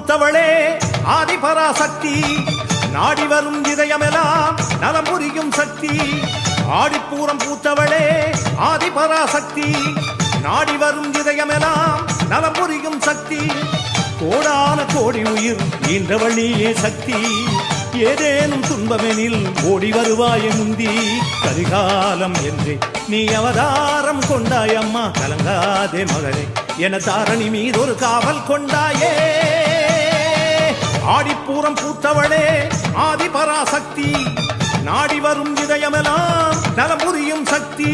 பூத்தவளே ஆதிபராசக்தி நாடி வரும் இதயமெல்லாம் நலம் புரியும் சக்தி. ஆடிப்பூரம் பூத்தவளே ஆதிபராசக்தி நாடி வரும் இதயமெல்லாம் நலம் புரியும் சக்தி. கோடான கோடி உயிர் ஈன்றவழியே சக்தி. ஏதேனும் துன்பமெனில் ஓடி வருவாய முந்தி. கரிகாலம் என்று நீ அவதாரம் கொண்டாயம்மா, கலங்காதே மகளே என தாரணி மீது ஒரு காவல் கொண்டாயே. ஆடிப்பூரம் பூத்தவளே ஆதிபராசக்தி நாடி வரும் இதயமெல்லாம் நலம் புரியும் சக்தி.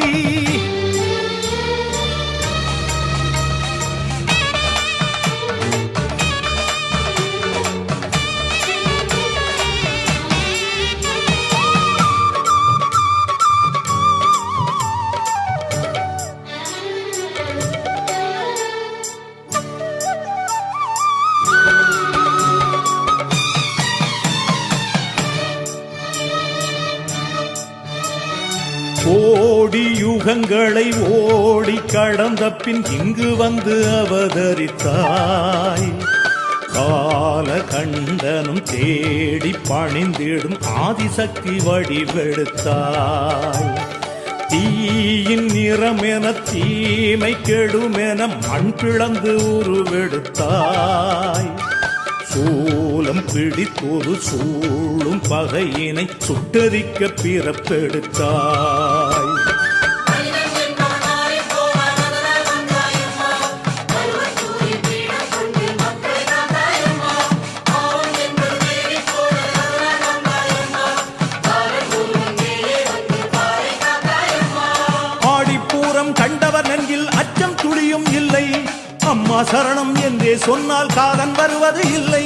கோடி யுகங்களை ஓடி கடந்த பின் இங்கு வந்து அவதரித்தாய். கால கண்டனும் தேடி பணிந்திடும் ஆதிசக்தி வடிவெடுத்தாய். தீயின் நிறமென தீமை கெடுமென மண் பிளந்து உருவெடுத்தாய். சூலம் பிடித்தொரு சூழும் பகையினை சுட்டரிக்க பிறப்பெடுத்தாய். ஆடிப்பூரம் கண்டவர் நெஞ்சில் அச்சம் துளியும் இல்லை. அம்மா சரணம் என்றே சொன்னால் காதன் வருவது இல்லை.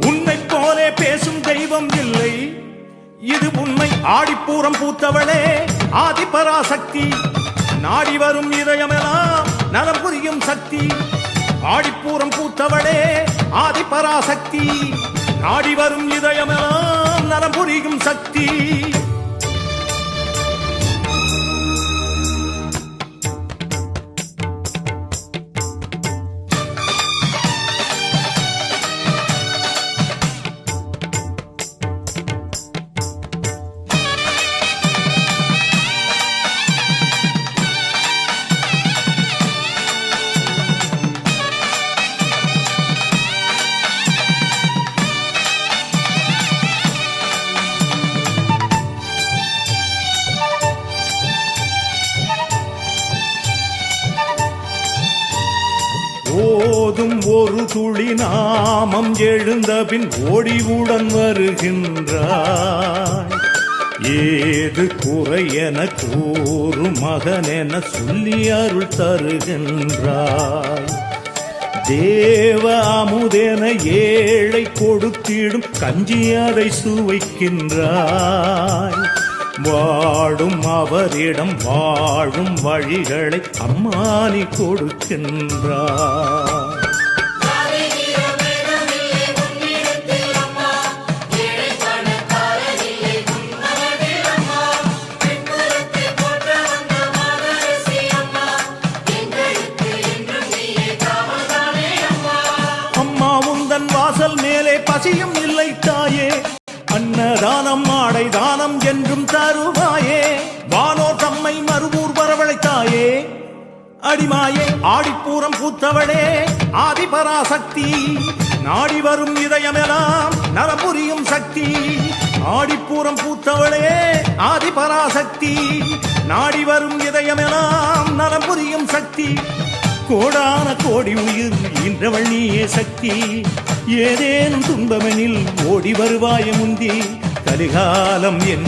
உன்னை போலே பேசும் தெய்வம் இல்லை, இது உண்மை. ஆடிப்பூரம் பூத்தவளே ஆதிபராசக்தி நாடி வரும் இதயமெல்லாம் நலம் புரியும் சக்தி. ஆடிப்பூரம் பூத்தவளே ஆதிபராசக்தி நாடி வரும் இதயமெல்லாம் நலம் புரியும் சக்தி. ஓதும் ஒரு துளி நாமம் எழுந்த பின் ஓடிவுடன் வருகின்றாய். ஏது குறை என கூறும் மகன் என சொல்லி அருள் தருகின்றாய். தேவ அமுதென ஏழை கொடுத்திடும் கஞ்சி அதை சுவைக்கின்றாய். வாடும் அவரிடம் வாழும் வழிகளை அம்மானி கொடுக்கின்றார். அம்மா உந்தன் வாசல் மேலே பசியும் இல்லை தாயே. அன்னதானம் ஆடை தானம் என்றும் தருவாயே. வானோர் தம்மை மறுவூர் வரவழைத்தாயே. அடிமாயே ஆடிப்பூரம் பூத்தவளே ஆதிபராசக்தி நாடி வரும் இதயமெல்லாம் நலம் புரியும் சக்தி. ஆடிப்பூரம் பூத்தவளே ஆதிபராசக்தி நாடி வரும் இதயமெல்லாம் நலம் புரியும் சக்தி. கோடான கோடி உயிர் ஈன்றவள் நீயே சக்தி. ஏதேனும் துன்பமெனில் ஓடி வருவாய முந்தி. கலிகாலம் என்று